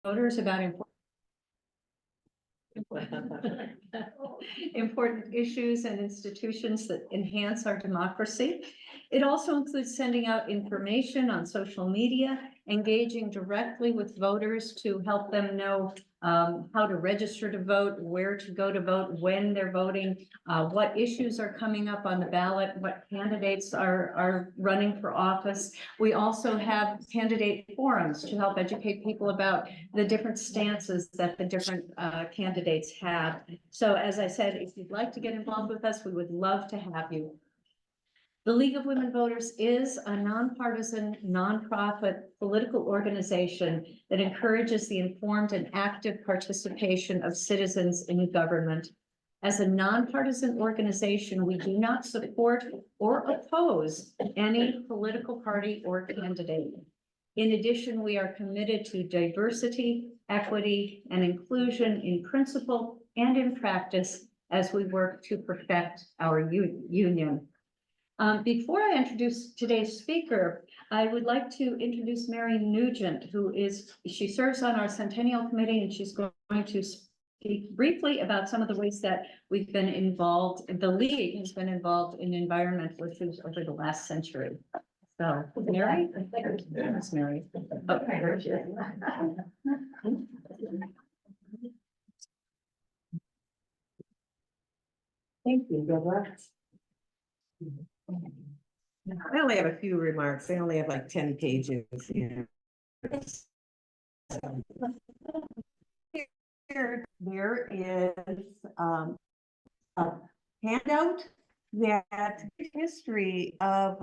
voters about important issues and institutions that enhance our democracy. It also includes sending out information on social media, engaging directly with voters to help them know how to register to vote, where to go to vote, when they're voting, what issues are coming up on the ballot, what candidates are running for office. We also have candidate forums to help educate people about the different stances that the different candidates have. So as I said, if you'd like to get involved with us, we would love to have you. The League of Women Voters is a nonpartisan, nonprofit political organization that encourages the informed and active participation of citizens in government. As a nonpartisan organization, we do not support or oppose any political party or candidate. In addition, we are committed to diversity, equity, and inclusion in principle and in practice as we work to perfect our union. Before I introduce today's speaker, I would like to introduce Mary Nugent, she serves on our Centennial Committee, and she's going to speak briefly about some of the ways that we've been involved, the League has been involved in environmental issues over the last century. So, Mary? Yes, Mary. Okay. Thank you, Deborah. I only have a few remarks. I only have like 10 pages here. Here, there is a handout that history of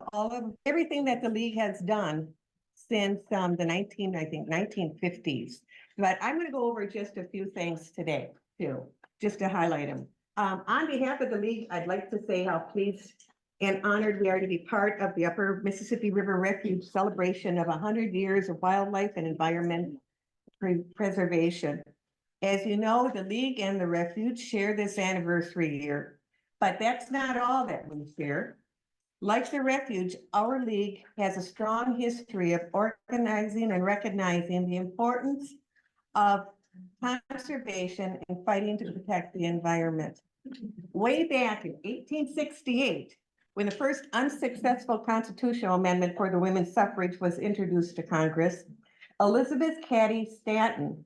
everything that the League has done since the 1950s. But I'm going to go over just a few things today too, just to highlight them. On behalf of the League, I'd like to say how pleased and honored we are to be part of the Upper Mississippi River Refuge celebration of 100 years of wildlife and environment preservation. As you know, the League and the Refuge share this anniversary year, but that's not all that we share. Like the Refuge, our League has a strong history of organizing and recognizing the importance of conservation and fighting to protect the environment. Way back in 1868, when the first unsuccessful constitutional amendment for the women's suffrage was introduced to Congress, Elizabeth Cady Stanton,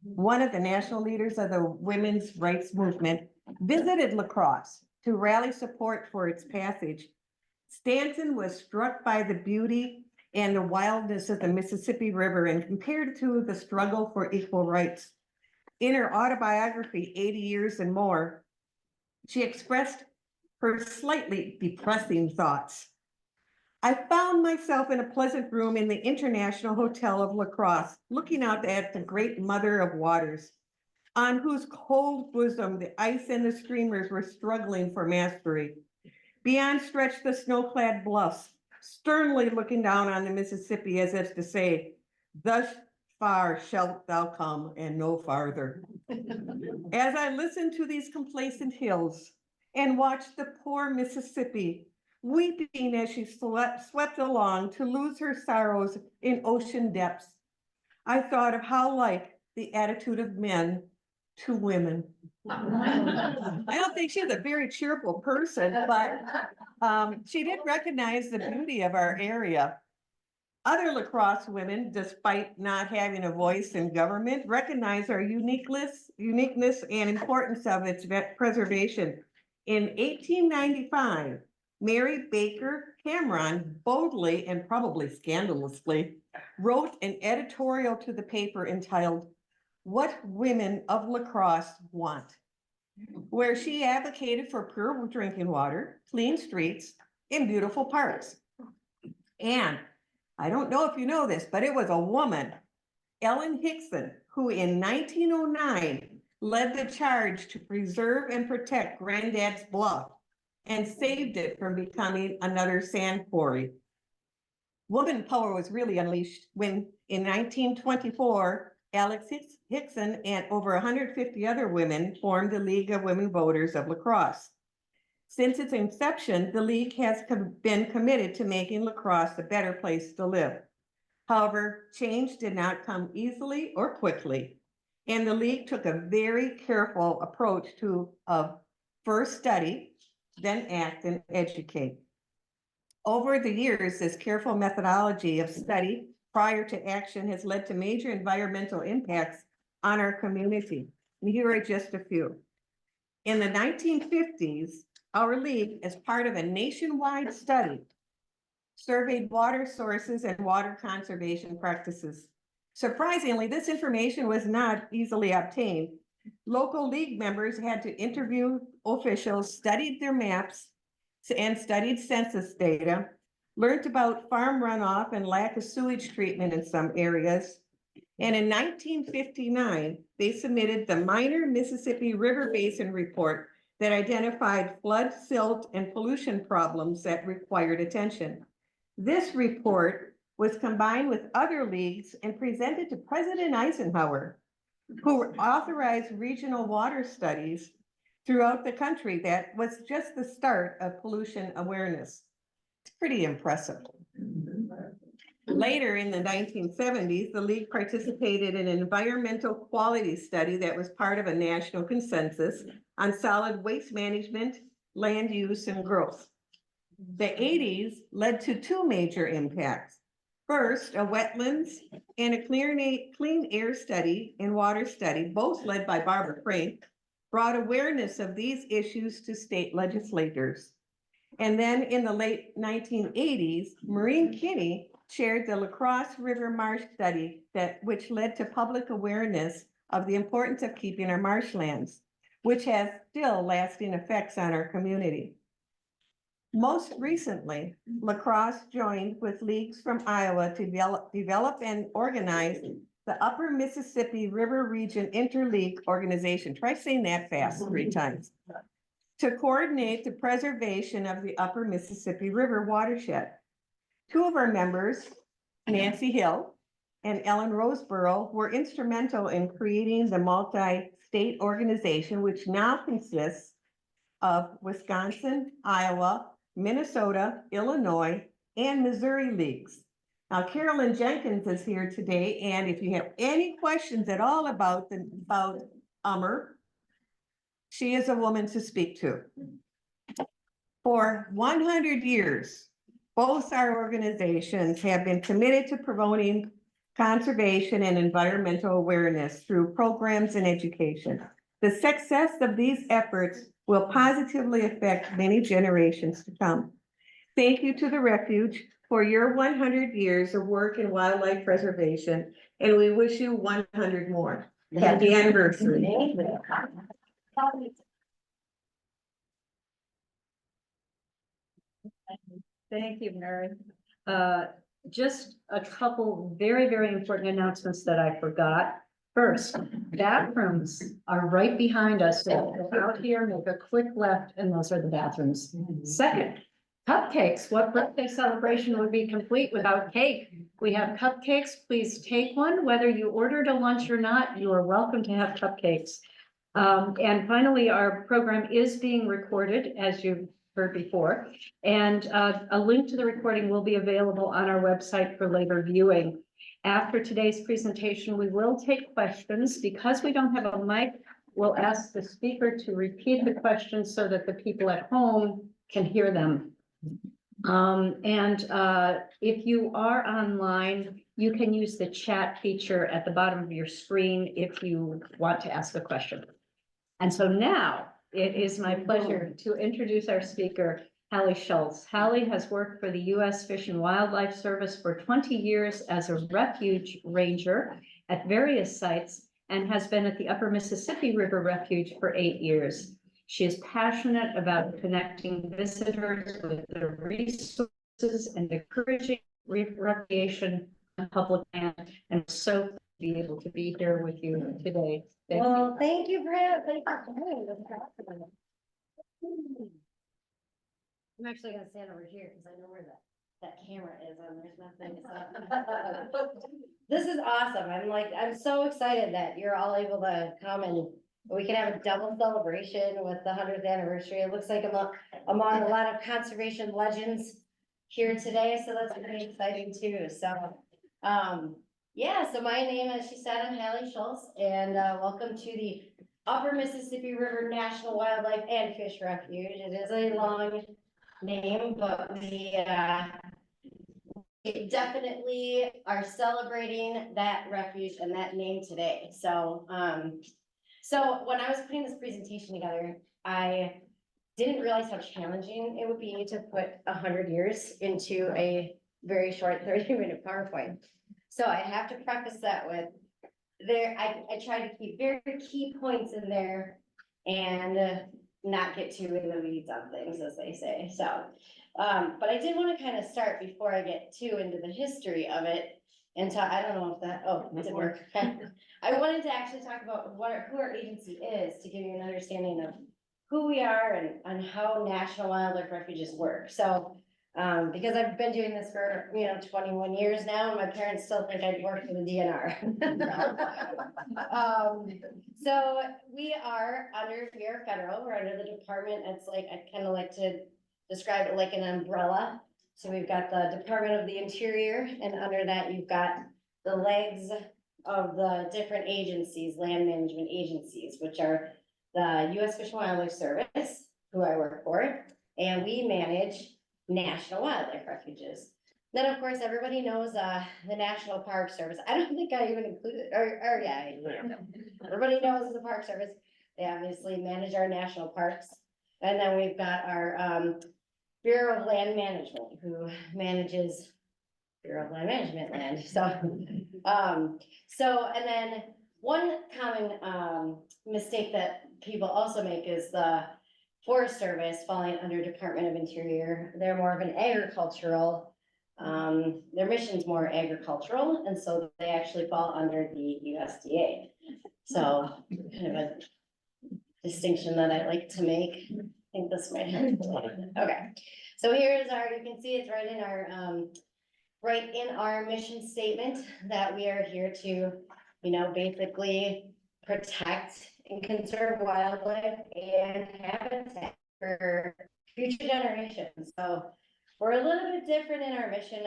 one of the national leaders of the women's rights movement, visited La Crosse to rally support for its passage. Stanton was struck by the beauty and the wildness of the Mississippi River and compared it to the struggle for equal rights. In her autobiography, 80 Years and More, she expressed her slightly depressing thoughts. I found myself in a pleasant room in the International Hotel of La Crosse, looking out at the great mother of waters, on whose cold bosom the ice and the streamers were struggling for mastery. Beyond stretched the snow-clad bluffs, sternly looking down on the Mississippi as if to say, thus far shalt thou come and no farther. As I listened to these complacent hills and watched the poor Mississippi weeping as she swept along to lose her sorrows in ocean depths, I thought of how like the attitude of men to women. I don't think she's a very cheerful person, but she did recognize the beauty of our area. Other La Crosse women, despite not having a voice in government, recognize our uniqueness and importance of its preservation. In 1895, Mary Baker Cameron boldly and probably scandalously wrote an editorial to the paper entitled, "What Women of La Crosse Want," where she advocated for pure drinking water, clean streets, and beautiful parks. And I don't know if you know this, but it was a woman, Ellen Hickson, who in 1909 led the charge to preserve and protect Granddad's Bluff and saved it from becoming another sand quarry. Woman power was really unleashed when in 1924, Alex Hickson and over 150 other women formed the League of Women Voters of La Crosse. Since its inception, the League has been committed to making La Crosse a better place to live. However, change did not come easily or quickly, and the league took a very careful approach to first study, then act and educate. Over the years, this careful methodology of study prior to action has led to major environmental impacts on our community. And here are just a few. In the 1950s, our league, as part of a nationwide study, surveyed water sources and water conservation practices. Surprisingly, this information was not easily obtained. Local league members had to interview officials, studied their maps, and studied census data, learned about farm runoff and lack of sewage treatment in some areas. And in 1959, they submitted the Minor Mississippi River Basin Report that identified flood, silt, and pollution problems that required attention. This report was combined with other leagues and presented to President Eisenhower, who authorized regional water studies throughout the country. That was just the start of pollution awareness. It's pretty impressive. Later in the 1970s, the league participated in an environmental quality study that was part of a national consensus on solid waste management, land use, and growth. The 80s led to two major impacts. First, a wetlands and a clean air study and water study, both led by Barbara Frank, brought awareness of these issues to state legislators. And then in the late 1980s, Maureen Kinney chaired the La Crosse River Marsh Study which led to public awareness of the importance of keeping our marshlands, which has still lasting effects on our community. Most recently, La Crosse joined with leagues from Iowa to develop and organize the Upper Mississippi River Region Interleague Organization. Try saying that fast 3 times. To coordinate the preservation of the Upper Mississippi River watershed. 2 of our members, Nancy Hill and Ellen Roseborough, were instrumental in creating the multi-state organization, which now consists of Wisconsin, Iowa, Minnesota, Illinois, and Missouri leagues. Now, Carolyn Jenkins is here today, and if you have any questions at all about UMR, she is a woman to speak to. For 100 years, both our organizations have been committed to promoting conservation and environmental awareness through programs and education. The success of these efforts will positively affect many generations to come. Thank you to the Refuge for your 100 years of work in wildlife preservation, and we wish you 100 more. Happy anniversary. Thank you, Mary. Just a couple very, very important announcements that I forgot. First, bathrooms are right behind us. So go out here, make a quick left, and those are the bathrooms. Second, cupcakes. What birthday celebration would be complete without cake? We have cupcakes. Please take one. Whether you ordered a lunch or not, you are welcome to have cupcakes. And finally, our program is being recorded, as you've heard before, and a link to the recording will be available on our website for later viewing. After today's presentation, we will take questions. Because we don't have a mic, we'll ask the speaker to repeat the questions so that the people at home can hear them. If you are online, you can use the chat feature at the bottom of your screen if you want to ask a question. And so now it is my pleasure to introduce our speaker, Hallie Schulz. Hallie has worked for the U.S. Fish and Wildlife Service for 20 years as a refuge ranger at various sites and has been at the Upper Mississippi River Refuge for 8 years. She is passionate about connecting visitors with the resources and encouraging recreation on public land, and so to be able to be here with you today. Thank you, Brad. Thank you. I'm actually gonna stand over here because I know where that camera is and there's nothing. This is awesome. I'm so excited that you're all able to come and we can have a double celebration with the 100th anniversary. It looks like I'm among a lot of conservation legends here today, so that's pretty exciting too. So Yeah, so my name, as she said, I'm Hallie Schulz, and welcome to the Upper Mississippi River National Wildlife and Fish Refuge. It is a long name, but we definitely are celebrating that refuge and that name today. So when I was putting this presentation together, I didn't realize how challenging it would be to put 100 years into a very short 30-minute PowerPoint. So I have to preface that with I try to keep very key points in there and not get too in the weeds on things, as they say. So, but I did want to kind of start before I get too into the history of it. And I don't know if that, it didn't work. I wanted to actually talk about who our agency is to give you an understanding of who we are and how National Wildlife Refuges work. So, because I've been doing this for, 21 years now, and my parents still think I'd worked for the DNR. So we are federal, we're under the department. It's like, I kind of like to describe it like an umbrella. So we've got the Department of the Interior, and under that, you've got the legs of the different agencies, land management agencies, which are the U.S. Fish and Wildlife Service, who I work for, and we manage National Wildlife Refuges. Then, of course, everybody knows the National Park Service. I don't think I even included, everybody knows the Park Service. They obviously manage our national parks. And then we've got our Bureau of Land Management, who manages Bureau of Land Management land. So, and then one common mistake that people also make is the Forest Service falling under Department of Interior. They're more of an agricultural, their mission's more agricultural, and so they actually fall under the USDA. So kind of a distinction that I like to make. I think this might help. Okay, so here's you can see it's right in our mission statement that we are here to, basically protect and conserve wildlife and habitat for future generations. So we're a little bit different in our mission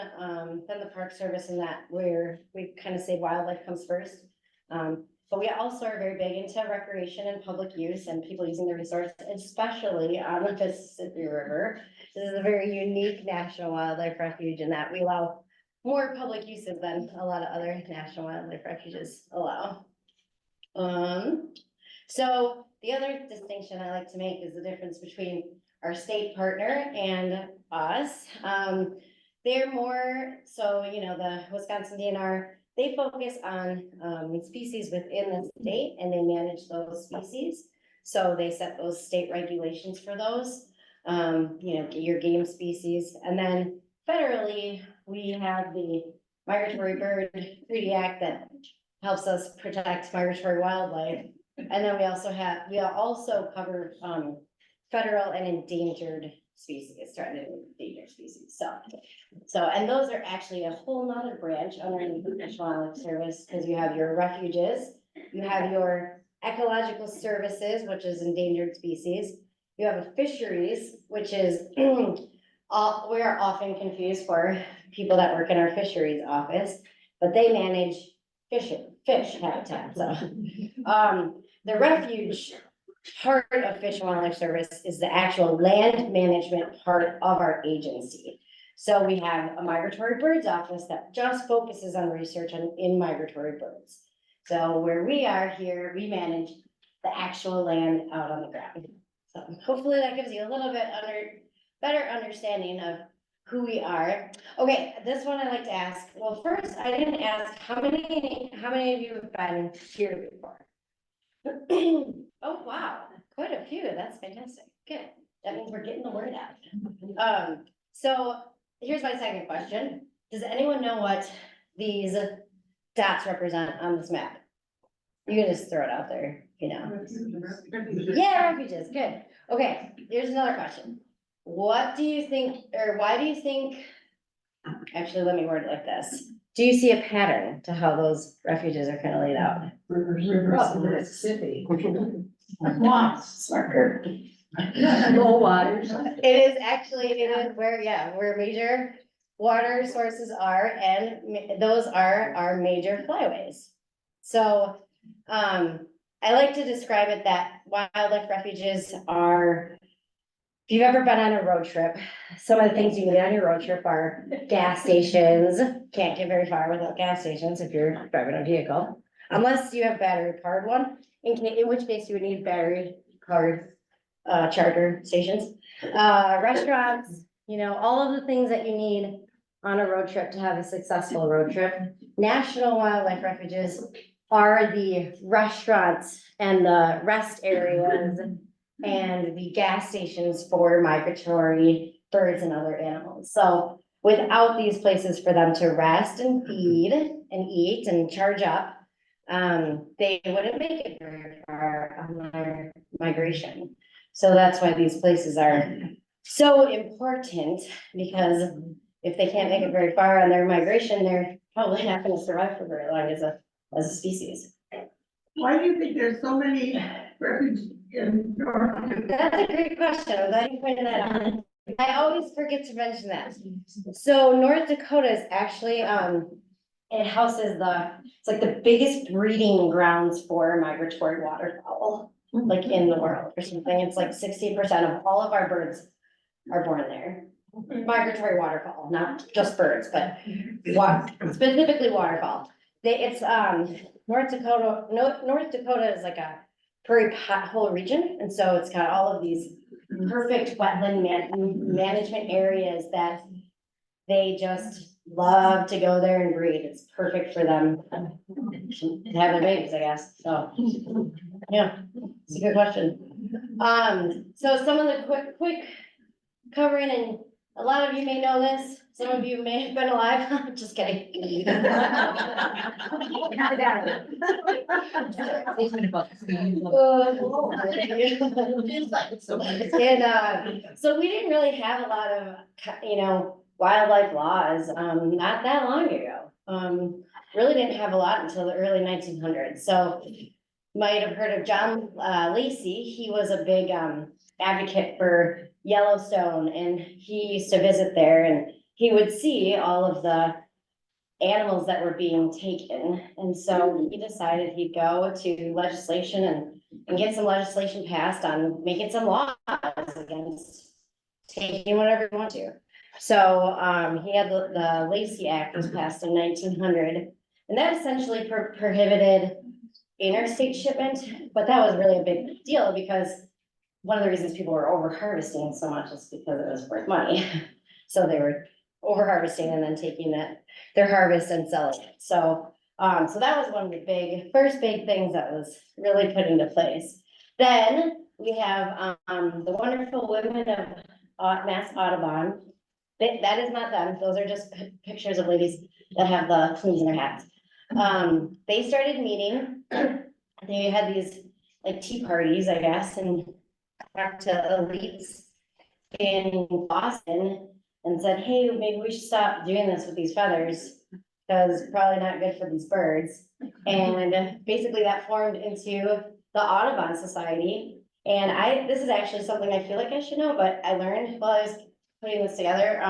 than the Park Service in that we kind of say wildlife comes first. But we also are very big into recreation and public use and people using the resource, especially on the Mississippi River. This is a very unique National Wildlife Refuge in that we allow more public uses than a lot of other National Wildlife Refuges allow. So the other distinction I like to make is the difference between our state partner and us. They're more, so, the Wisconsin DNR, they focus on species within the state and they manage those species. So they set those state regulations for those, your game species. And then federally, we have the Migratory Bird Treaty Act that helps us protect migratory wildlife. And then we also cover federal and endangered species, threatened and endangered species. So, and those are actually a whole nother branch underneath the National Wildlife Service, because you have your refuges, you have your ecological services, which is endangered species. You have a fisheries, which is, we are often confused for people that work in our fisheries office, but they manage fish habitat. So, the refuge part of Fish and Wildlife Service is the actual land management part of our agency. So we have a migratory birds office that just focuses on research in migratory birds. So where we are here, we manage the actual land out on the ground. So hopefully that gives you a little bit better understanding of who we are. Okay, this one I like to ask. Well, first I didn't ask how many of you have been here before? Oh, wow, quite a few. That's fantastic. Good. That means we're getting the word out. So here's my second question. Does anyone know what these dots represent on this map? You can just throw it out there, Yeah, refuges. Good. Okay, here's another question. What do you think, or why do you think, actually, let me word it like this. Do you see a pattern to how those refuges are kind of laid out? Rivers of Mississippi. Swamps, marker. Low waters. It is where major water sources are, and those are our major flyways. So, I like to describe it that wildlife refuges are, if you've ever been on a road trip, some of the things you need on your road trip are gas stations. Can't get very far without gas stations if you're driving a vehicle, unless you have battery powered one, in which case you would need battery powered charger stations. Restaurants, you know, all of the things that you need on a road trip to have a successful road trip. National wildlife refuges are the restaurants and the rest areas and the gas stations for migratory birds and other animals. So without these places for them to rest and feed and eat and charge up, they wouldn't make it very far on their migration. So that's why these places are so important, because if they can't make it very far on their migration, they're probably not gonna survive for very long as a species. Why do you think there's so many refugees in North? That's a great question. I'm glad you pointed that out. I always forget to mention that. So North Dakota is actually, it houses it's like the biggest breeding grounds for migratory waterfowl, like in the world or something. It's like 60% of all of our birds are born there. Migratory waterfowl, not just birds, but specifically waterfowl. North Dakota is like a prairie pothole region, and so it's got all of these perfect wetland management areas that they just love to go there and breed. It's perfect for them to have their babies, I guess, so. Yeah, it's a good question. So some of the quick covering, and a lot of you may know this, some of you may have been alive, just kidding. So we didn't really have a lot of, wildlife laws, not that long ago. Really didn't have a lot until the early 1900s, so might have heard of John Lacey. He was a big advocate for Yellowstone, and he used to visit there, and he would see all of the animals that were being taken. And so he decided he'd go to legislation and get some legislation passed on making some laws against taking whatever you want to. So he had the Lacey Act was passed in 1900, and that essentially prohibited interstate shipment, but that was really a big deal because one of the reasons people were over harvesting so much is because it was worth money. So they were over harvesting and then taking their harvest and selling it. So so that was one of the first big things that was really put into place. Then we have the wonderful women of Mass Audubon. That is not them. Those are just pictures of ladies that have the plumes in their hats. They started meeting. They had these like tea parties, I guess, and talked to elites in Boston and said, hey, maybe we should stop doing this with these feathers because it's probably not good for these birds. And basically that formed into the Audubon Society. And this is actually something I feel like I should know, but I learned while I was putting this together.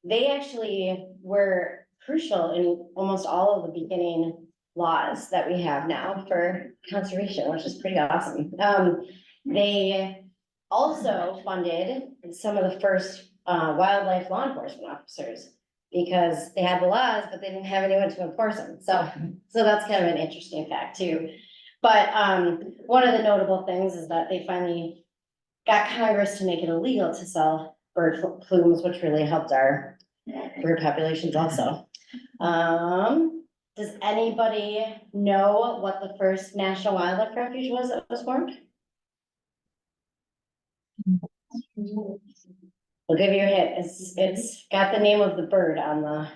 They actually were crucial in almost all of the beginning laws that we have now for conservation, which is pretty awesome. They also funded some of the first wildlife law enforcement officers because they had the laws, but they didn't have anyone to enforce them. So that's kind of an interesting fact too. But one of the notable things is that they finally got Congress to make it illegal to sell bird plumes, which really helped our bird populations also. Does anybody know what the first National Wildlife Refuge was that was formed? I'll give you a hint. It's got the name of the bird on the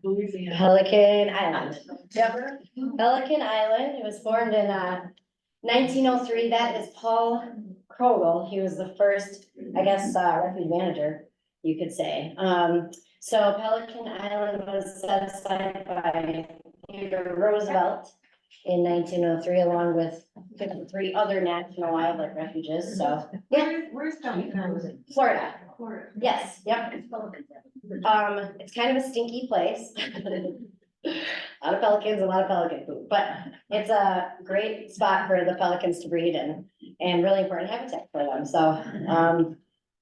Pelican Island. Yep. Pelican Island. It was formed in 1903. That is Paul Krogel. He was the first, I guess, refuge manager, you could say. So Pelican Island was set aside by Theodore Roosevelt in 1903, along with 53 other national wildlife refuges, so, yeah, Where's Pelican? Florida, Florida. yes, yep. It's kind of a stinky place. A lot of pelicans, a lot of pelican poop, but it's a great spot for the pelicans to breed and really important habitat for them, so,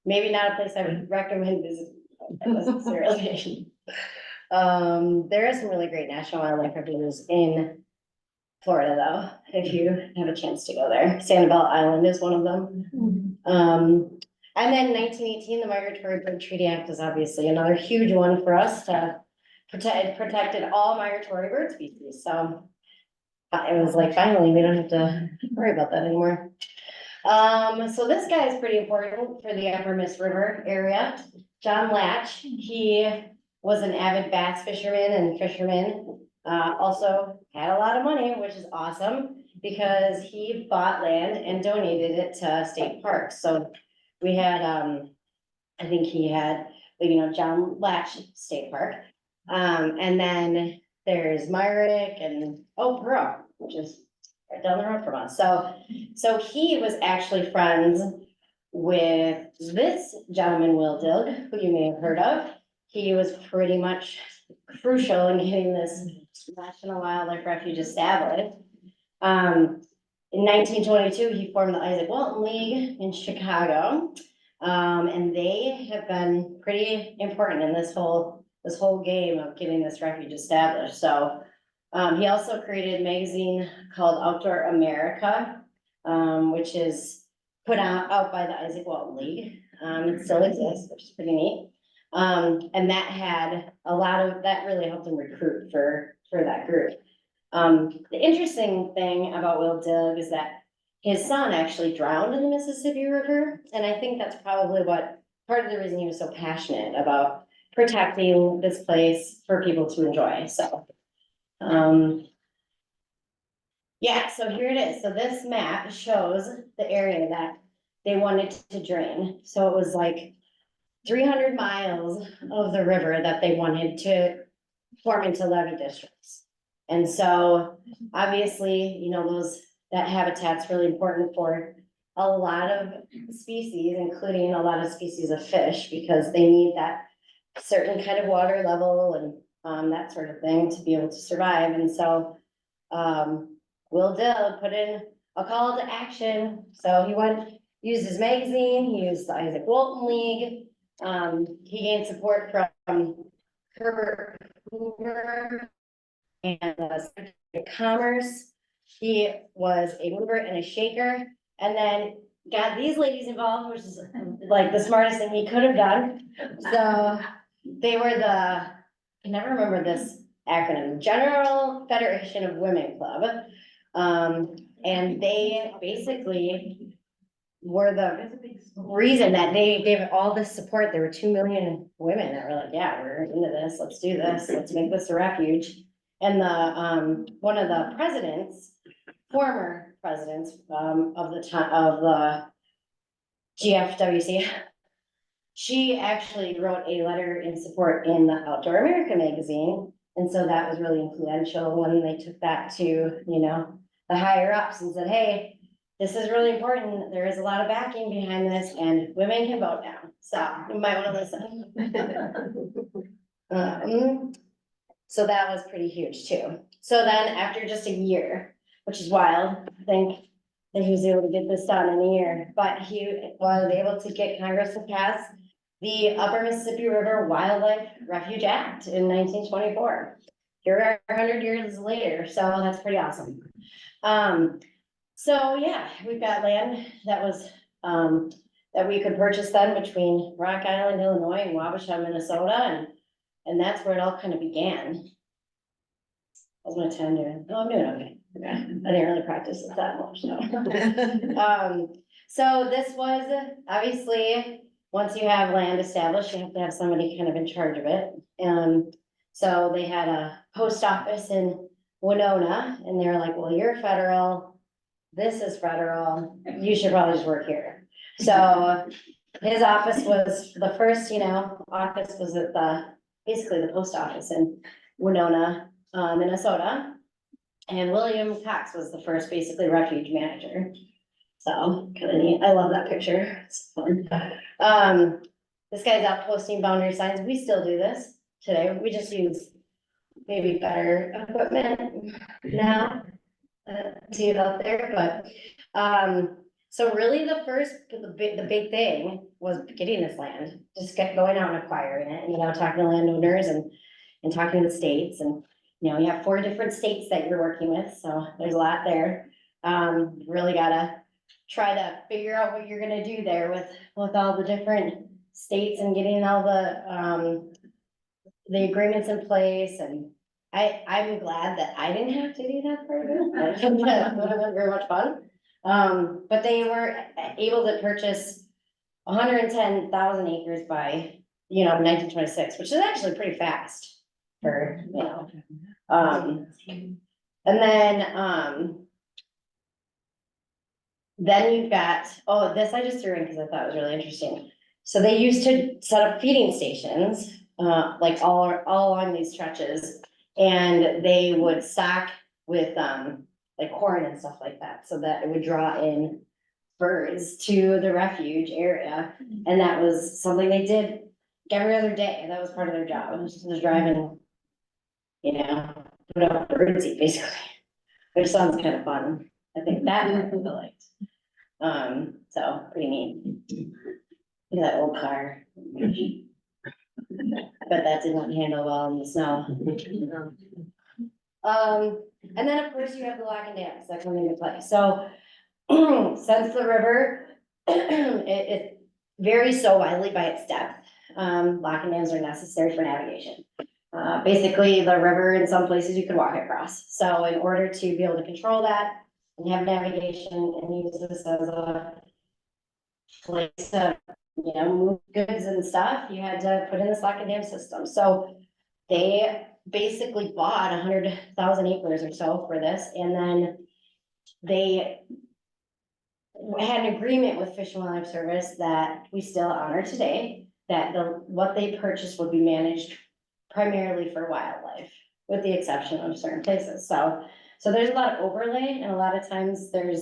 maybe not a place I would recommend visiting necessarily. There are some really great national wildlife refuges in Florida, though, if you have a chance to go there. Sanibel Island is one of them. And then 1918, the Migratory Bird Treaty Act is obviously another huge one for us to protected all migratory bird species, so it was like, finally, we don't have to worry about that anymore. So this guy is pretty important for the Upper Miss River area. John Latch, he was an avid bass fisherman and fisherman. Also had a lot of money, which is awesome, because he bought land and donated it to state parks. So we had, I think he had, John Latch State Park. And then there's Myrick and, Pearl, which is right down the road from us. So he was actually friends with this gentleman, Will Dilg, who you may have heard of. He was pretty much crucial in getting this National Wildlife Refuge established. In 1922, he formed the Isaac Walton League in Chicago. And they have been pretty important in this whole game of getting this refuge established. So he also created a magazine called Outdoor America, which is put out by the Isaac Walton League. It still exists, which is pretty neat. And that had that really helped him recruit for that group. The interesting thing about Will Dilg is that his son actually drowned in the Mississippi River. And I think that's probably part of the reason he was so passionate about protecting this place for people to enjoy, so. Yeah, so here it is. So this map shows the area that they wanted to drain. So it was like 300 miles of the river that they wanted to form into levee districts. And so obviously, that habitat's really important for a lot of species, including a lot of species of fish, because they need that certain kind of water level and that sort of thing to be able to survive. And so Will Dill put in a call to action. So he used his magazine, he used the Isaac Walton League. He gained support from Herbert Hoover and the Secretary of Commerce. He was a mover and a shaker, and then got these ladies involved, which is like the smartest thing he could have done. So they were I never remember this acronym, General Federation of Women Club. And they basically were the reason that they gave all this support. There were 2 million women that were like, yeah, we're into this, let's do this, let's make this a refuge. And one of the former presidents, of the GFWC, she actually wrote a letter in support in the Outdoor America magazine. And so that was really influential when they took that to, the higher ups and said, hey, this is really important. There is a lot of backing behind this and women can vote now. So you might want to listen. So that was pretty huge too. So then after just a year, which is wild, I think that he was able to get this done in a year, but he was able to get Congress to pass the Upper Mississippi River Wildlife Refuge Act in 1924. Here we are 100 years later, so that's pretty awesome. So yeah, we've got land that was, that we could purchase then between Rock Island, Illinois and Wabasha, Minnesota, and that's where it all kind of began. How's my time doing? Oh, I'm doing okay. Okay. I didn't really practice it that much, so. So this was obviously, once you have land established, you have to have somebody kind of in charge of it. So they had a post office in Winona, and they were like, well, you're federal, this is federal, you should probably just work here. So his office was the first, office was at basically the post office in Winona, Minnesota. And William Cox was the first basically refuge manager. So kind of neat. I love that picture. It's fun. This guy's out posting boundary signs. We still do this today. We just use maybe better equipment now to get out there, but, so really the big thing was getting this land, just going out and acquiring it, you know, talking to landowners and talking to the states, and, you know, you have 4 different states that you're working with, so there's a lot there. Really gotta try to figure out what you're gonna do there with all the different states and getting all the agreements in place, and I'm glad that I didn't have to do that part of it. That would have been very much fun. But they were able to purchase 110,000 acres by, you know, 1926, which is actually pretty fast for, you know. And then you've got, oh, this I just threw in because I thought it was really interesting. So they used to set up feeding stations, like all along these stretches. And they would stock with, like corn and stuff like that, so that it would draw in birds to the refuge area. And that was something they did every other day. That was part of their job. It was just driving, you know, put up birds eat basically, which sounds kind of fun. I think that part I really liked. So pretty neat. Look at that old car. But that did not handle well in the snow. And then of course you have the lock and dams that come into play. So since the river, it varies so widely by its depth. Lock and dams are necessary for navigation. Basically the river in some places you could walk across. So in order to be able to control that and have navigation and use this as a place to, you know, move goods and stuff, you had to put in this lock and dam system. So they basically bought 100,000 acres or so for this, and then they had an agreement with Fish and Wildlife Service that we still honor today, that what they purchased would be managed primarily for wildlife, with the exception of certain places. So there's a lot of overlay, and a lot of times there's,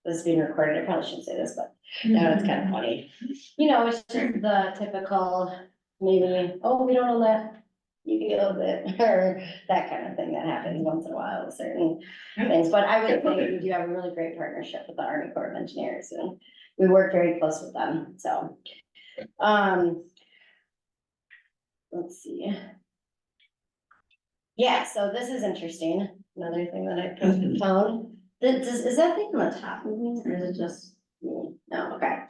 this is being recorded, I probably shouldn't say this, but now it's kind of funny. You know, it's just the typical, maybe, oh, we don't own that, you can get a little bit, or that kind of thing that happens once in a while with certain things. But I would say we do have a really great partnership with the Army Corps of Engineers, and we work very close with them, so. Let's see. Yeah, so this is interesting, another thing that I found. Is that thing on the top of me, or is it just me? No, okay.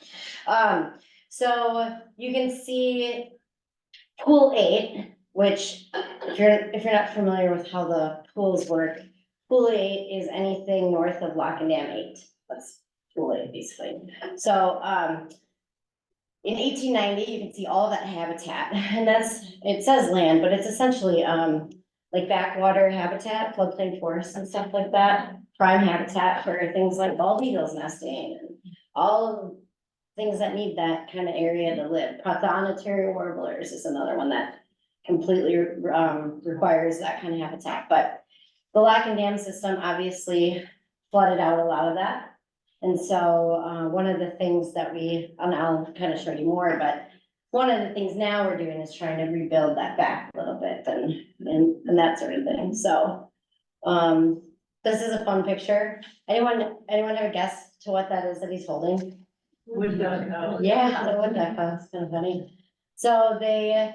So you can see pool 8, which if you're not familiar with how the pools work, pool 8 is anything north of Lock and Dam 8. That's pool 8 basically. So in 1890, you can see all that habitat, and it says land, but it's essentially like backwater habitat, floodplain forests and stuff like that. Prime habitat for things like bald eagles nesting and all of things that need that kind of area to live. Prothonotary warblers is another one that completely requires that kind of habitat. But the lock and dam system obviously flooded out a lot of that. And so one of the things that and I'll kind of show you more, but one of the things now we're doing is trying to rebuild that back a little bit and that sort of thing. So this is a fun picture. Anyone have a guess to what that is that he's holding? Wood duck house. Yeah, the wood duck house, kind of funny. So they,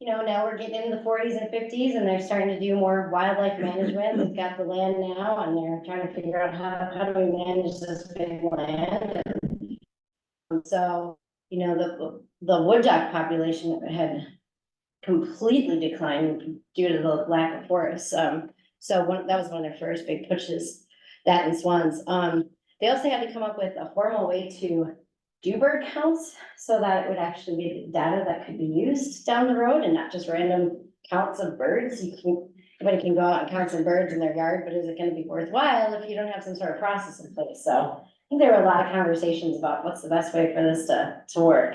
you know, now we're getting into the 40s and 50s and they're starting to do more wildlife management. They've got the land now and they're trying to figure out how do we manage this big land. And so, you know, the wood duck population had completely declined due to the lack of forests. So that was one of their first big pushes, that and swans. They also had to come up with a formal way to do bird counts so that it would actually be data that could be used down the road and not just random counts of birds. Everybody can go out and count some birds in their yard, but is it gonna be worthwhile if you don't have some sort of process in place? So I think there were a lot of conversations about what's the best way for this to work.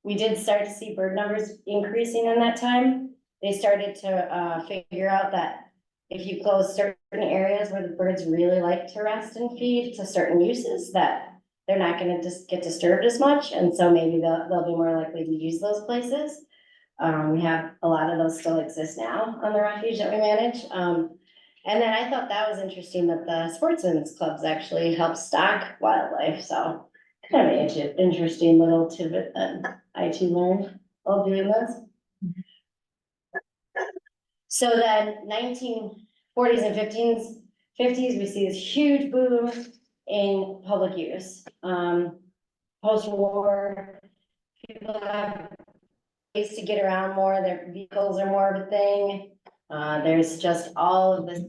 We did start to see bird numbers increasing in that time. they started to figure out that if you close certain areas where the birds really like to rest and feed to certain uses, that they're not gonna just get disturbed as much, and so maybe they'll be more likely to use those places. We have a lot of those still exist now on the refuge that we manage. And then I thought that was interesting that the sportsmen's clubs actually help stock wildlife, so kind of an interesting little tidbit that I too learned while doing this. So then 1940s and 50s, we see this huge boom in public use. Post-war, people have ways to get around more, their vehicles are more of a thing. There's just all of this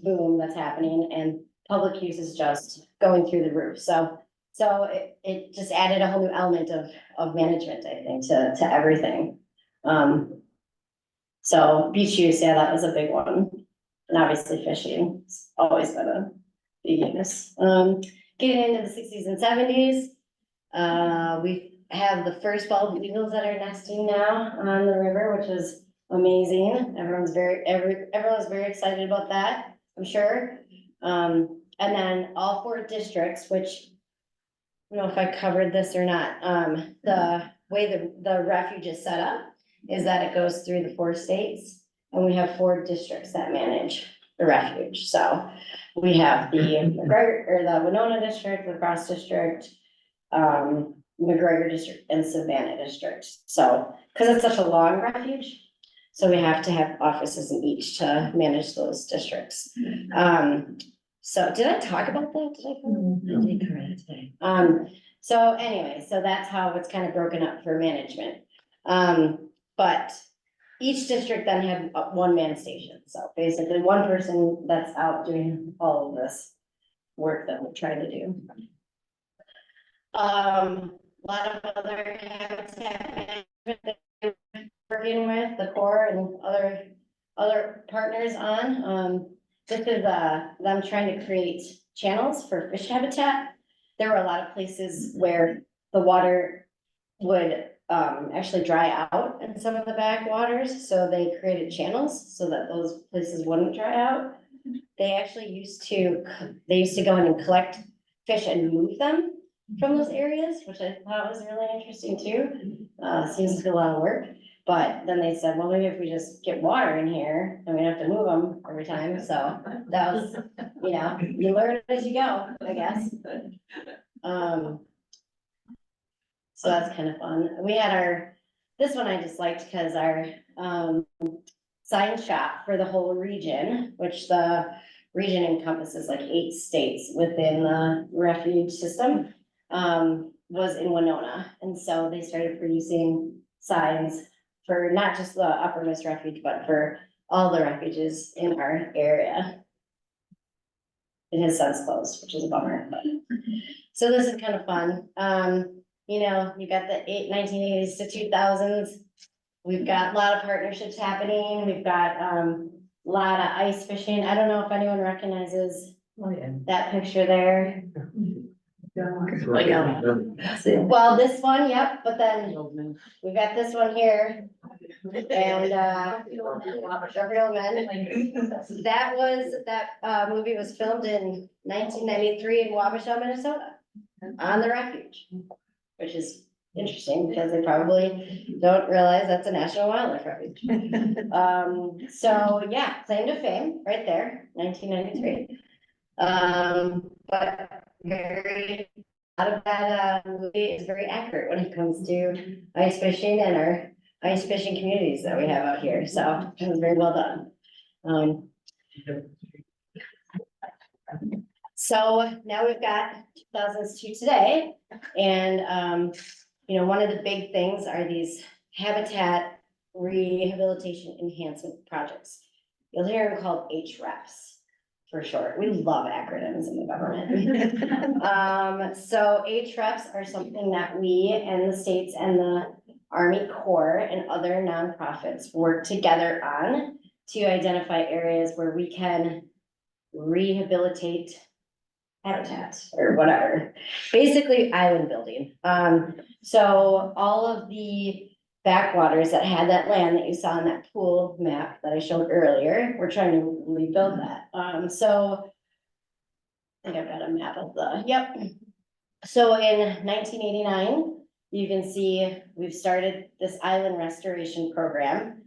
boom that's happening, and public use is just going through the roof. So it just added a whole new element of management, I think, to everything. So beach use, yeah, that was a big one. And obviously fishing, it's always been a big use. Getting into the 60s and 70s, we have the first bald eagles that are nesting now on the river, which is amazing. Everyone's very excited about that, I'm sure. And then all 4 districts, which I don't know if I covered this or not, the way the refuge is set up is that it goes through the 4 states, and we have 4 districts that manage the refuge. So we have the McGregor, or the Winona district, La Crosse district, McGregor district, and Savannah district. So, because it's such a long refuge, so we have to have offices in each to manage those districts. So did I talk about that? Did I cover that today? So anyway, so that's how it's kind of broken up for management. But each district then had 1-man station. So basically 1 person that's out doing all of this work that we're trying to do. A lot of other habitat management that we're working with the Corps and other partners on. This is them trying to create channels for fish habitat. There were a lot of places where the water would actually dry out in some of the backwaters, so they created channels so that those places wouldn't dry out. They actually used to go in and collect fish and move them from those areas, which I thought was really interesting too. Seems like a lot of work, but then they said, well, maybe if we just get water in here, then we don't have to move them every time. So that was, you learn as you go, I guess. So that's kind of fun. We had this one I just liked because our sign shop for the whole region, which the region encompasses like 8 states within the refuge system, was in Winona. And so they started producing signs for not just the uppermost refuge, but for all the refuges in our area. It has since closed, which is a bummer, but so this is kind of fun. You got the 1980s to 2000s. We've got a lot of partnerships happening. We've got a lot of ice fishing. I don't know if anyone recognizes that picture there. Well, this one, yep, but then we've got this one here. And The Real Men. That movie was filmed in 1993 in Wabasha, Minnesota, on the refuge, which is interesting because they probably don't realize that's a national wildlife refuge. So yeah, claim to fame right there, 1993. But a lot of that movie is very accurate when it comes to ice fishing and our ice fishing communities that we have out here. So it was very well done. So now we've got 2000s to today, and one of the big things are these habitat rehabilitation enhancement projects. You'll hear them called HREPs for short. We love acronyms in the government. So HREPs are something that we and the states and the Army Corps and other nonprofits work together on to identify areas where we can rehabilitate habitat or whatever, basically island building. So all of the backwaters that had that land that you saw in that pool map that I showed earlier. We're trying to rebuild that. So I think I've got a map of yep. So in 1989, you can see we've started this island restoration program.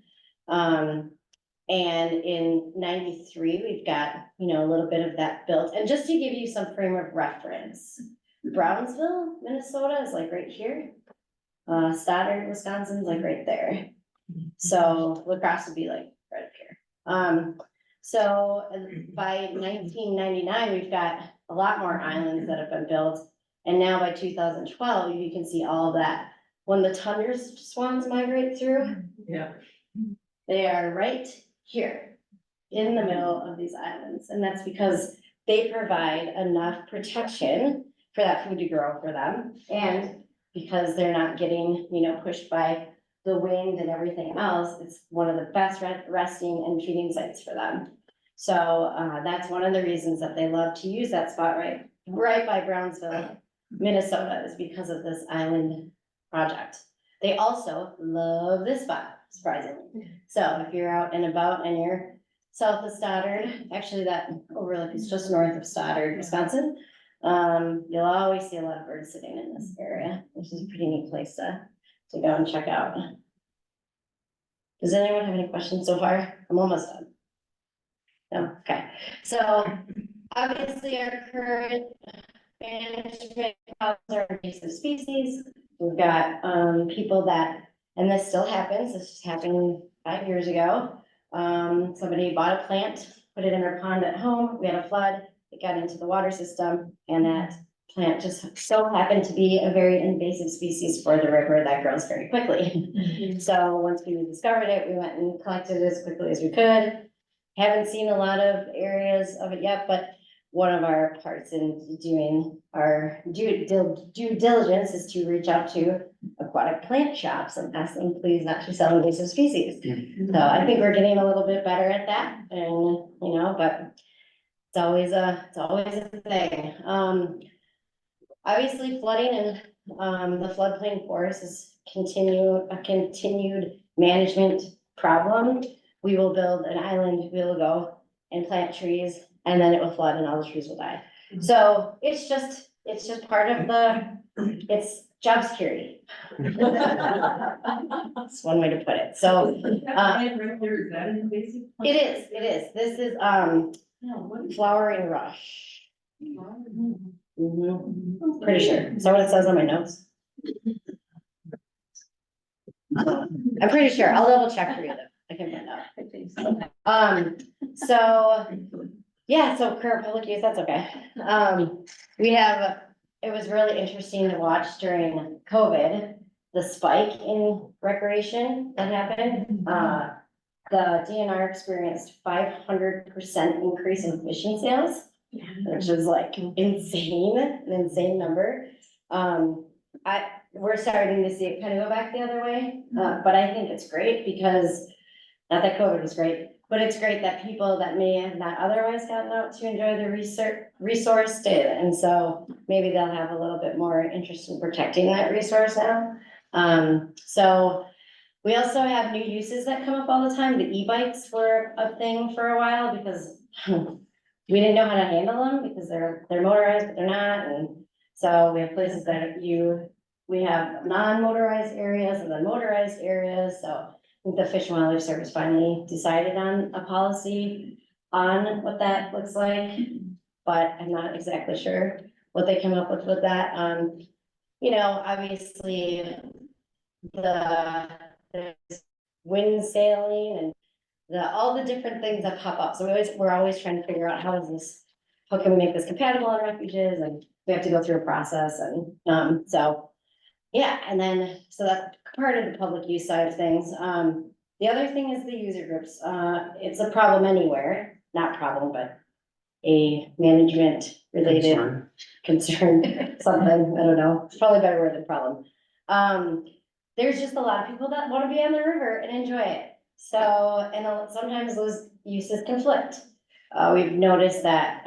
And in 93, we've got, a little bit of that built. And just to give you some frame of reference, Brownsville, Minnesota is like right here. Stoddard, Wisconsin is like right there. So La Crosse would be like right up here. So by 1999, we've got a lot more islands that have been built. And now by 2012, you can see all of that. When the tundra swans migrate through, Yeah. they are right here in the middle of these islands. And that's because they provide enough protection for that food to grow for them. And because they're not getting, pushed by the wind and everything else, it's one of the best resting and feeding sites for them. So that's one of the reasons that they love to use that spot right by Brownsville, Minnesota, is because of this island project. They also love this spot, surprisingly. So if you're out and about and you're south of Stoddard, actually that overlook is just north of Stoddard, Wisconsin. You'll always see a lot of birds sitting in this area, which is a pretty neat place to go and check out. Does anyone have any questions so far? I'm almost done. No, okay. So obviously our current management are invasive species. We've got people that, and this still happens, this just happened 5 years ago. Somebody bought a plant, put it in their pond at home, we had a flood, it got into the water system, and that plant just so happened to be a very invasive species for the river that grows very quickly. So once we discovered it, we went and collected it as quickly as we could. Haven't seen a lot of areas of it yet, but one of our parts in doing our due diligence is to reach out to aquatic plant shops and ask them, please not to sell invasive species. So I think we're getting a little bit better at that, and but it's always a thing. Obviously flooding and the floodplain forest is a continued management problem. We will build an island, we will go and plant trees, and then it will flood and all the trees will die. So it's just part of it's job security. That's one way to put it. So it is. This is flowering rush. Pretty sure. Is that what it says on my notes? I'm pretty sure. I'll double check for you though. I can find out. So yeah, so current public use, that's okay. It was really interesting to watch during COVID, the spike in recreation that happened. The DNR experienced 500% increase in fishing sales, which is like an insane number. We're starting to see it kind of go back the other way, but I think it's great because, not that COVID was great, but it's great that people that may have not otherwise gotten out to enjoy the resource did. And so maybe they'll have a little bit more interest in protecting that resource now. So we also have new uses that come up all the time. The e-bikes were a thing for a while because we didn't know how to handle them because they're motorized, but they're not. And so we have places that we have non-motorized areas and then motorized areas. So I think the Fish and Wildlife Service finally decided on a policy on what that looks like, but I'm not exactly sure what they came up with that. Obviously there's wind sailing and all the different things that pop up. So we're always trying to figure out how can we make this compatible on refuges, and we have to go through a process. And so yeah, and then so that's part of the public use side of things. The other thing is the user groups. It's a problem anywhere, not problem, but a management related concern, something, I don't know, it's probably a better word than problem. There's just a lot of people that want to be on the river and enjoy it. So, and sometimes those uses conflict. We've noticed that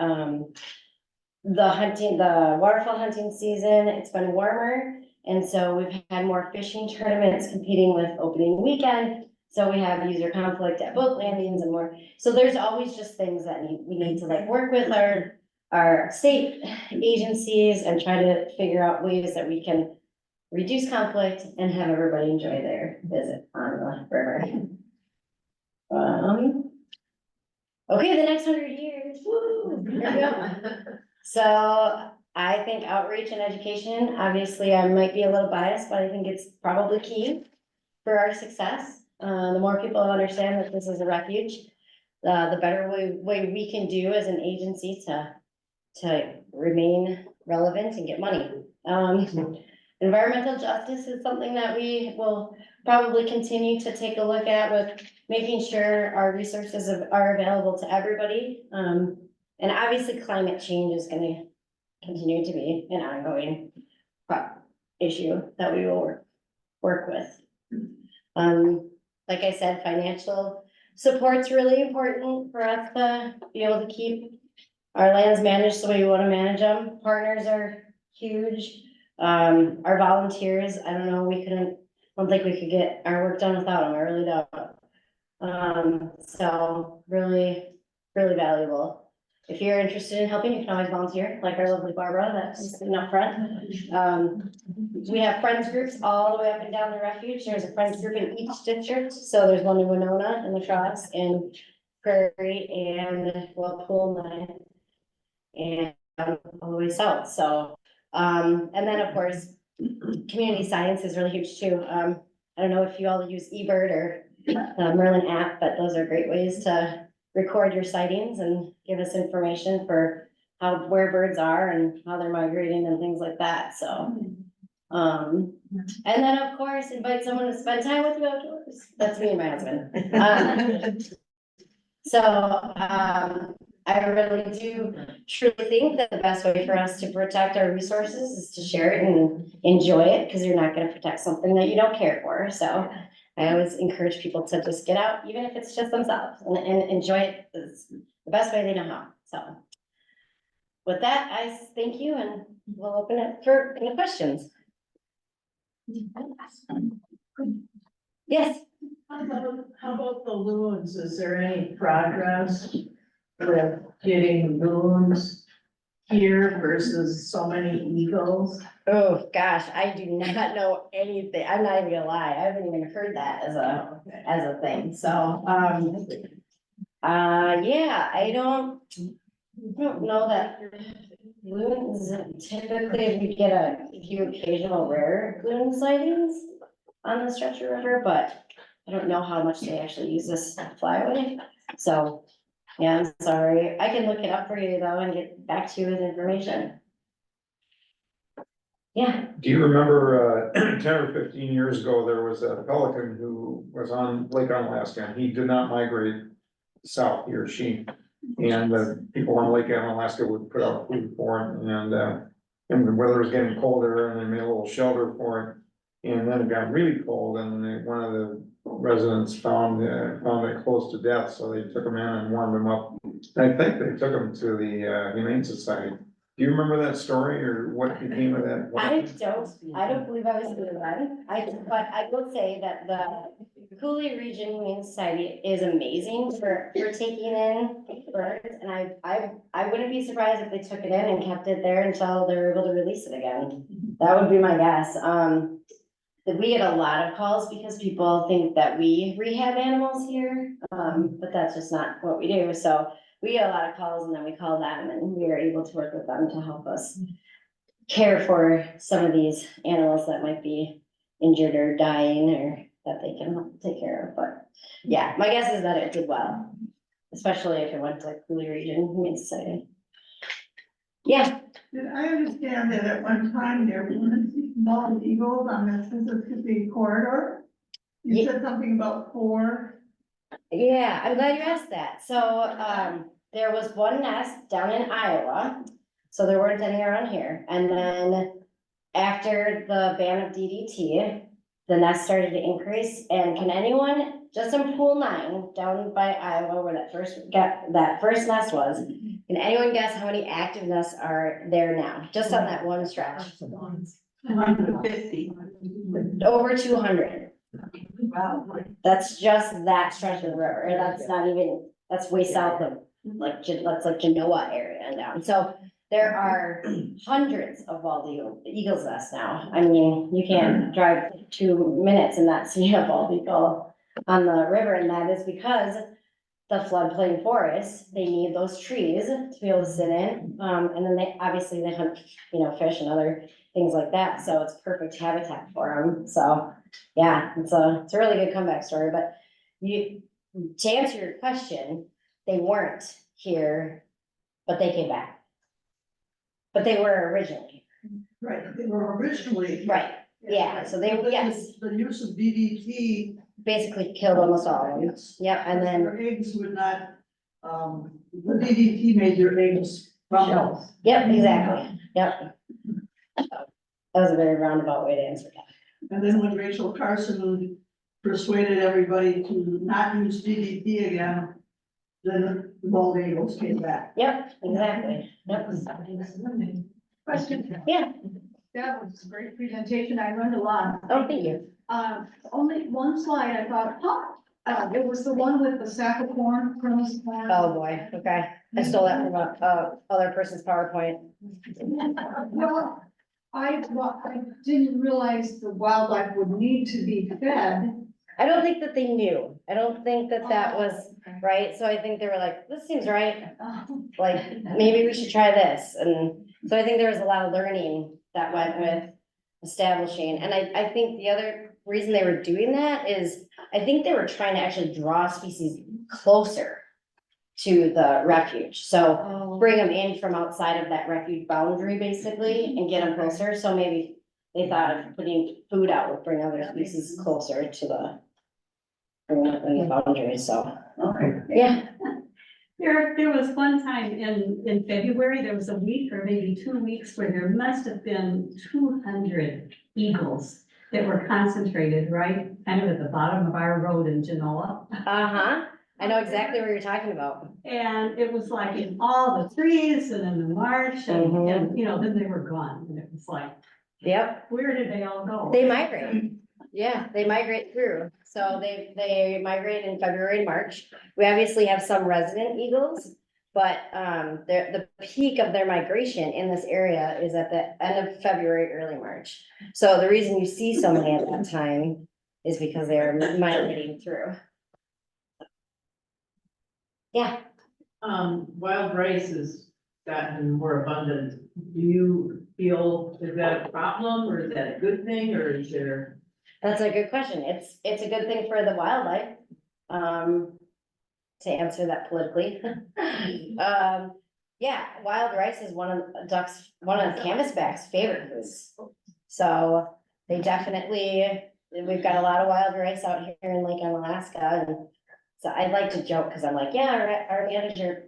the waterfowl hunting season, it's been warmer And so we've had more fishing tournaments competing with opening weekend. So we have user conflict at boat landings and more. So there's always just things that we need to like work with our state agencies and try to figure out ways that we can reduce conflict and have everybody enjoy their visit on the river. Okay, the next 100 years, woo, here we go. So I think outreach and education, obviously I might be a little biased, but I think it's probably key for our success. The more people understand that this is a refuge, the better way we can do as an agency to remain relevant and get money. Environmental justice is something that we will probably continue to take a look at with making sure our resources are available to everybody. And obviously climate change is gonna continue to be an ongoing issue that we will work with. Like I said, financial support's really important for us to be able to keep our lands managed the way we wanna manage them. Partners are huge. Our volunteers, I don't know, I don't think we could get our work done without them, I really don't. So really, really valuable. If you're interested in helping, you can always volunteer, like our lovely Barbara that's sitting up front. We have friends groups all the way up and down the refuge. There's a friends group in each district. So there's one in Winona and La Crosse and Prairie and Pool and all the way south. So, and then of course, community science is really huge too. I don't know if you all use eBird or the Merlin app, but those are great ways to record your sightings and give us information for where birds are and how they're migrating and things like that, so. And then of course, invite someone to spend time with you outdoors. That's me and my husband. I really do truly think that the best way for us to protect our resources is to share it and enjoy it, because you're not gonna protect something that you don't care for, so. I always encourage people to just get out, even if it's just themselves, and enjoy it. It's the best way they know how, so. With that, I thank you, and we'll open it for any questions. Yes, How about the loons? Is there any progress with getting loons here versus so many eagles? oh gosh, I do not know anything, I'm not even gonna lie, I haven't even heard that as a thing, so, yeah, I don't know that loons, typically we get a few occasional rare loon sightings on the Stretcher River, but I don't know how much they actually use this flyway, so, yeah, I'm sorry, I can look it up for you though and get back to you with information. Yeah, Do you remember, 10 or 15 years ago, there was a pelican who was on Lake Onalaska, and he did not migrate south, he or she. And the people on Lake Onalaska would put out food for him, and the weather was getting colder, and they made a little shelter for him. And then it got really cold, and one of the residents found it close to death, so they took him in and warmed him up. I think they took him to the Humane Society. Do you remember that story, or what became of that? I don't believe I was doing that. But I will say that the Cooley Region Humane Society is amazing for taking in birds. And I wouldn't be surprised if they took it in and kept it there until they're able to release it again. That would be my guess. That we get a lot of calls because people think that we rehab animals here, but that's just not what we do, so. We get a lot of calls and then we call them and we are able to work with them to help us care for some of these animals that might be injured or dying or that they can help take care of, but yeah, my guess is that it did well, especially if it went to Cooley Region Humane Society. Yeah, Did I understand that at one time there were bald eagles on the Mississippi corridor? You Yeah. said something about 4. yeah, I'm glad you asked that. So, there was one nest down in Iowa, so there weren't any around here. And then after the ban of DDT, the nest started to increase. And can anyone, just in Pool 9 down by Iowa where that first nest was, can anyone guess how many active nests are there now? Just on that one stretch. 150. over 200. Wow. That's just that stretch of the river, and that's not even, that's way south of, like, that's like Genoa area and down, so. There are hundreds of bald eagle's nests now, I mean, you can't drive 2 minutes and not see a bald eagle on the river, and that is because the floodplain forests, they need those trees to be able to sit in, and then they, obviously they hunt, fish and other things like that, so it's perfect habitat for them, so, yeah, it's a really good comeback story, but to answer your question, they weren't here, but they came back. But they were originally, Right, they were originally. right, yeah, so they, But then yes, The use of DDT. basically killed almost all of them, Yes. yep, and then, Their eggs would not, the DDT made their eggs crumble. yep, exactly, yep. That was a very roundabout way to answer that. And then when Rachel Carson persuaded everybody to not use DDT again, then the bald eagles came back. Yep, exactly, yep, Question. yeah, That was a great presentation. I learned a lot. oh, thank you. Only one slide I thought, it was the one with the sack of corn, kernels of corn. Oh, boy, okay, I stole that from a other person's PowerPoint. Well, I didn't realize the wildlife would need to be fed. I don't think that they knew, I don't think that that was right, so I think they were like, this seems right. Like, maybe we should try this, and so I think there was a lot of learning that went with establishing, and I think the other reason they were doing that is, I think they were trying to actually draw species closer to the refuge, so bring them in from outside of that refuge boundary, basically, and get them closer, so maybe they thought of putting food out would bring other species closer to the boundaries, so, yeah. There was one time in February, there was a week or maybe 2 weeks where there must have been 200 eagles that were concentrated right kind of at the bottom of our road in Genoa. Uh-huh, I know exactly what you're talking about. And it was like in all the trees and in the marsh and, then they were gone. And it was like, Yep, where did they all go? they migrate. Yeah, they migrate through. So they migrate in February and March. We obviously have some resident eagles, but the peak of their migration in this area is at the end of February, early March. So the reason you see so many at that time is because they're migrating through. Yeah. Wild rice has gotten more abundant. Do you feel, is that a problem or is that a good thing or is there? That's a good question. It's a good thing for the wildlife. To answer that politically. Yeah, wild rice is one of canvasback's favorite foods. So they definitely, we've got a lot of wild rice out here in Lake Alaska, and so I'd like to joke, cause I'm like, yeah, our manager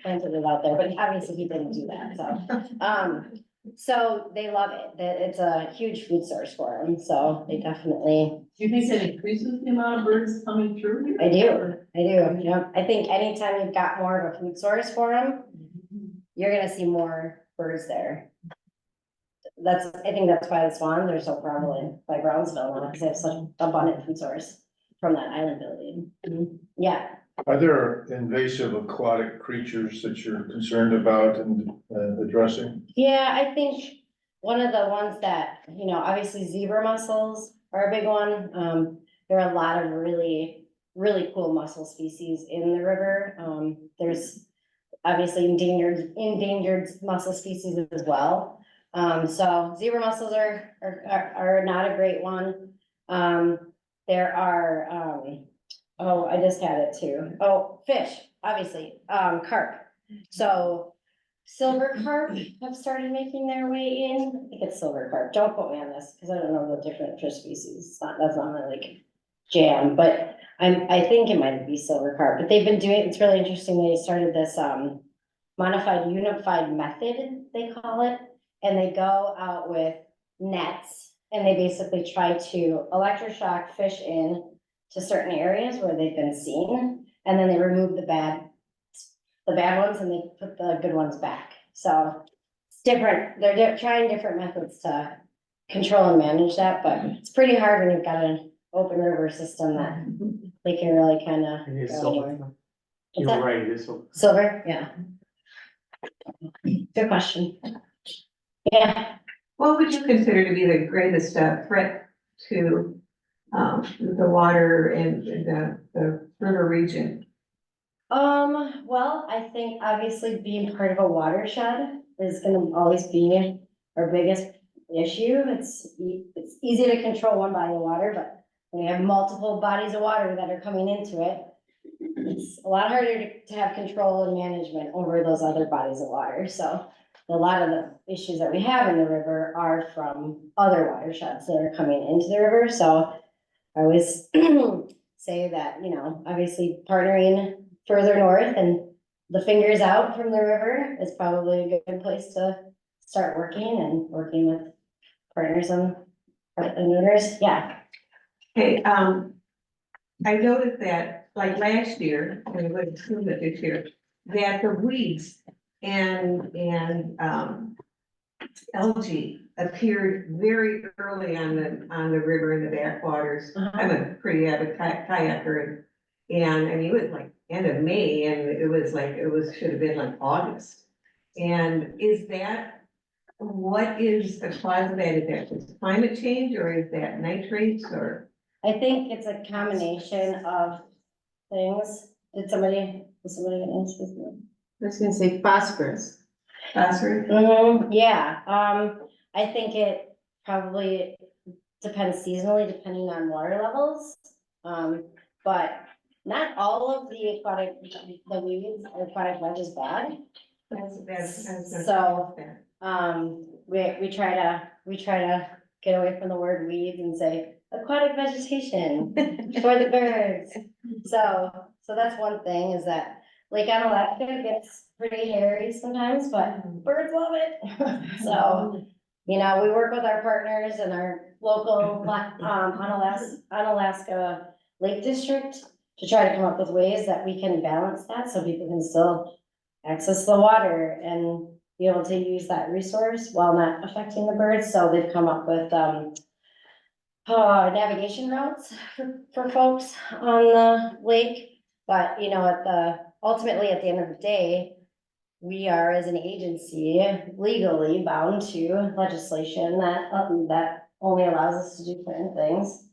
planted it out there, but obviously he didn't do that, so. So they love it, that it's a huge food source for them, so they definitely. Do you think that increases the amount of birds coming through here? I do, yeah, I think anytime you've got more of a food source for them, you're gonna see more birds there. I think that's why the swans are so prevalent by Brownsville now, because they have such abundant food source from that island building. Yeah, Are there invasive aquatic creatures that you're concerned about and addressing? yeah, I think one of the ones that, obviously zebra mussels are a big one. There are a lot of really, really cool mussel species in the river. There's obviously endangered mussel species as well. So zebra mussels are not a great one. There are, I just had it too. Oh, fish, obviously, carp. So silver carp have started making their way in. I think it's silver carp. Don't quote me on this because I don't know the different fish species. That's not my jam, but I think it might be silver carp. But they've been doing, it's really interesting. They started this modified unified method, they call it, and they go out with nets and they basically try to electroshock fish in to certain areas where they've been seen, and then they remove the bad ones and they put the good ones back. So it's different. They're trying different methods to control and manage that, but it's pretty hard when you've got an open river system that they can really kind of. And it's silver. You're right, it is silver. Silver, yeah. Good question. Yeah, What would you consider to be the greatest threat to the water and the river region? well, I think obviously being part of a watershed is gonna always be our biggest issue. It's easy to control one body of water, but when you have multiple bodies of water that are coming into it, it's a lot harder to have control and management over those other bodies of water. So a lot of the issues that we have in the river are from other watersheds that are coming into the river. So I always say that, you know, obviously partnering further north and the fingers out from the river is probably a good place to start working with partners and owners. Yeah. Hey, I noticed that like last year, and I would assume that this year, that the weeds and algae appeared very early on the river in the backwaters. I'm a pretty avid kayaker and I mean, it was like end of May and should have been like August. And is that, what is the cause of that? Is that just climate change or is that nitrates or? I think it's a combination of things. Did somebody answer this? I was gonna say phosphorus. Phosphorus? Yeah, I think it probably depends seasonally, depending on water levels. But not all of the weeds or aquatic life is bad. So, we try to get away from the word weeds and say aquatic vegetation for the birds. So that's one thing, is that Lake Onalaska gets pretty hairy sometimes, but birds love it. So, you know, we work with our partners and our local, Onalaska Lake District to try to come up with ways that we can balance that so people can still access the water and be able to use that resource while not affecting the birds. So they've come up with, navigation routes for folks on the lake. But, you know, ultimately at the end of the day, we are as an agency legally bound to legislation that only allows us to do certain things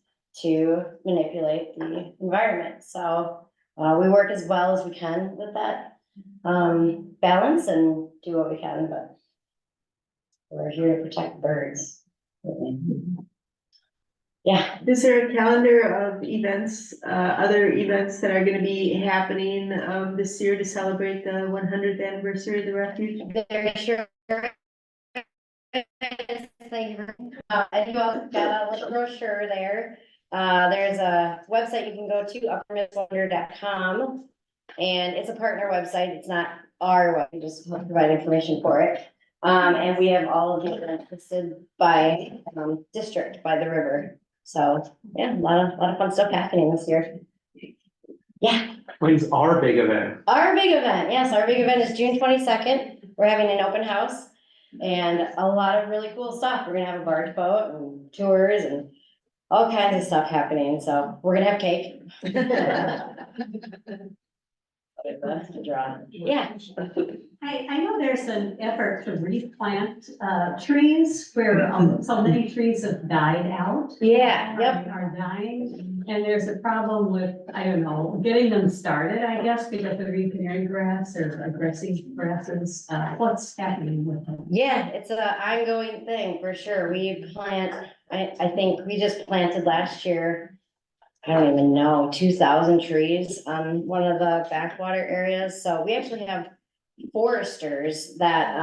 to manipulate the environment. So, we work as well as we can with that, balance and do what we can, but we're here to protect birds. Yeah. Is there a calendar of events, other events that are gonna be happening, this year to celebrate the 100th anniversary of the refuge? Very sure. Thank you. I think I'll got a little brochure there. There's a website you can go to, uppermidwonder.com. And it's a partner website. It's not our website, we just provide information for it. And we have all of the events listed by, district, by the river. So, yeah, a lot of fun stuff happening this year. Yeah. When's our big event? Our big event, yes, our big event is June 22nd. We're having an open house and a lot of really cool stuff. We're gonna have a barge boat and tours and all kinds of stuff happening, so we're gonna have cake. Yeah. I know there's an effort to replant trees where so many trees have died out. Yeah, yep. Are dying, and there's a problem with, I don't know, getting them started, I guess, because of riparian grass or aggressive grasses. What's happening with them? Yeah, it's an ongoing thing for sure. We plant, I think we just planted last year, I don't even know, 2,000 trees on one of the backwater areas. So we actually have foresters that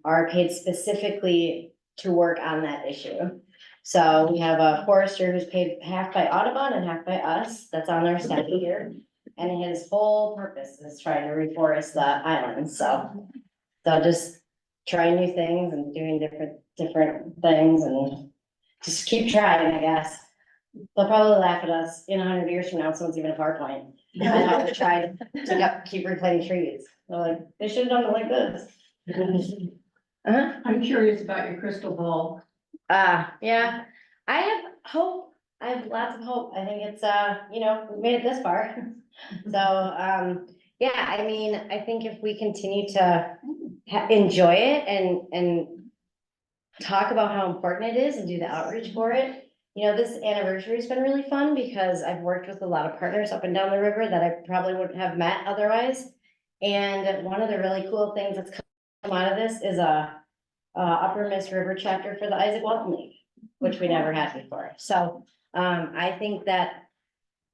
are paid specifically to work on that issue. So we have a forester who's paid half by Audubon and half by us, that's on our staff here. And his whole purpose is trying to reforest the island, so just trying new things and doing different things and just keep trying, I guess. They'll probably laugh at us in 100 years from now, if someone's even a PowerPoint. And how we tried to keep replanting trees. They're like, they should have done it like this. I'm curious about your crystal ball. Yeah, I have hope. I have lots of hope. I think it's, you know, we made it this far. So, yeah, I mean, I think if we continue to enjoy it and talk about how important it is and do the outreach for it. You know, this anniversary has been really fun because I've worked with a lot of partners up and down the river that I probably wouldn't have met otherwise. And one of the really cool things that's come out of this is a Upper Miss River chapter for the Isaac Walton League, which we never had before. So I think that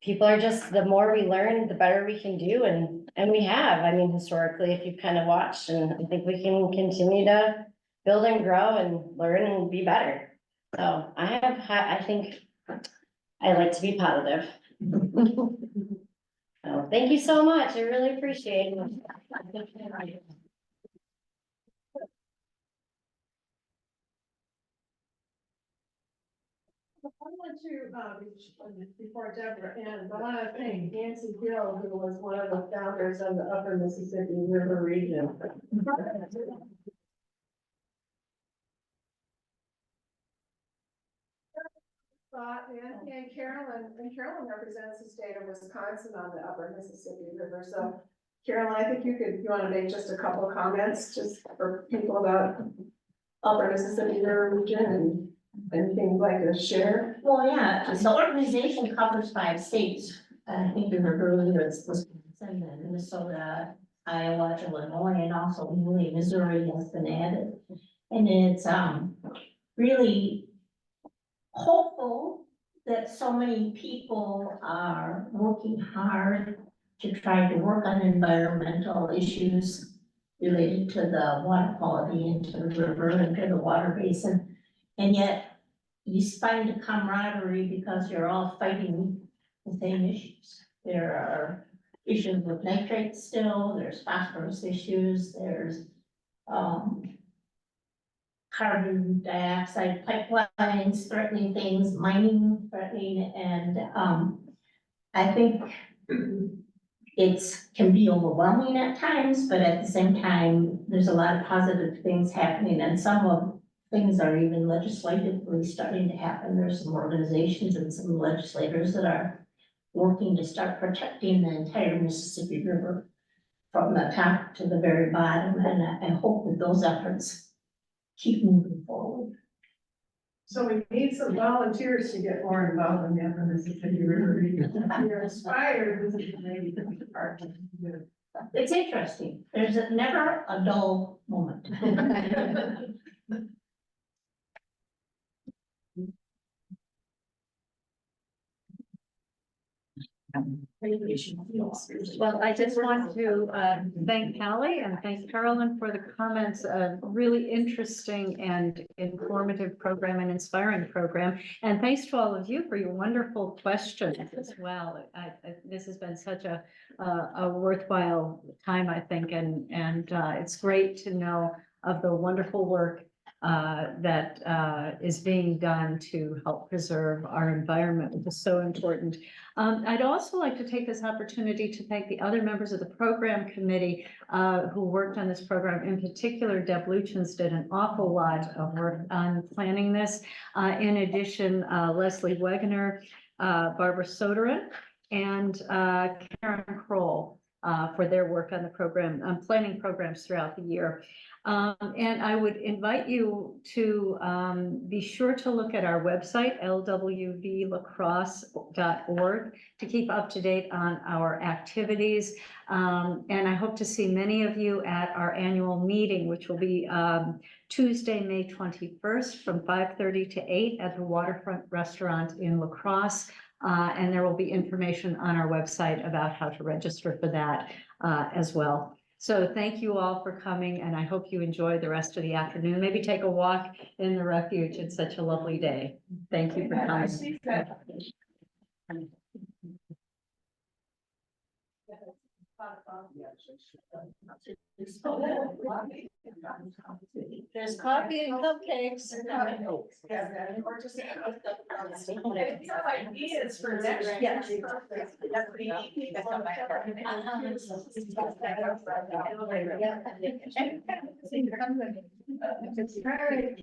people are just, the more we learn, the better we can do, and we have. I mean, historically, if you've kind of watched, and I think we can continue to build and grow and learn and be better. So I think I like to be positive. So thank you so much. I really appreciate it. I want to, before Deborah, and I want to thank Nancy Gill, who was one of the founders of the Upper Mississippi River region. And Carolyn represents the state of Wisconsin on the Upper Mississippi River. So Carolyn, I think you want to make just a couple of comments just for people about Upper Mississippi River region and anything you'd like to share. Well, yeah, the organization covers 5 states. I think you heard earlier, it's Wisconsin, and Minnesota, Iowa, Illinois, and also newly Missouri has been added. And it's really hopeful that so many people are working hard to try to work on environmental issues related to the water quality into the river and to the water basin. And yet you find a camaraderie because you're all fighting the same issues. There are issues with nitrates still, there's phosphorus issues, there's carbon dioxide pipelines threatening things, mining threatening, and I think can be overwhelming at times, but at the same time, there's a lot of positive things happening, and some of things are even legislatively starting to happen. There's some organizations and some legislators that are working to start protecting the entire Mississippi River from the top to the very bottom, and I hope that those efforts keep moving forward. So we need some volunteers to get more involved in the Upper Mississippi River region. You're inspired, this is maybe the part. It's interesting. There's never a dull moment. Well, I just want to thank Hallie and thank Carolyn for the comments. A really interesting and informative program and inspiring program. And thanks to all of you for your wonderful questions as well. This has been such a worthwhile time, I think, and it's great to know of the wonderful work that is being done to help preserve our environment, which is so important. I'd also like to take this opportunity to thank the other members of the program committee who worked on this program. In particular, Deb Luchins did an awful lot of work on planning this. In addition, Leslie Wegener, Barbara Soderin, and Karen Kroll for their work on the program, planning programs throughout the year. And I would invite you to be sure to look at our website, lwvlacrosse.org, to keep up to date on our activities. And I hope to see many of you at our annual meeting, which will be Tuesday, May 21st from 5:30 to 8 at the Waterfront Restaurant in La Crosse. And there will be information on our website about how to register for that as well. So thank you all for coming, and I hope you enjoy the rest of the afternoon. Maybe take a walk in the refuge. It's such a lovely day. Thank you for coming. There's coffee and cupcakes. Ideas for next year. Yes. All right.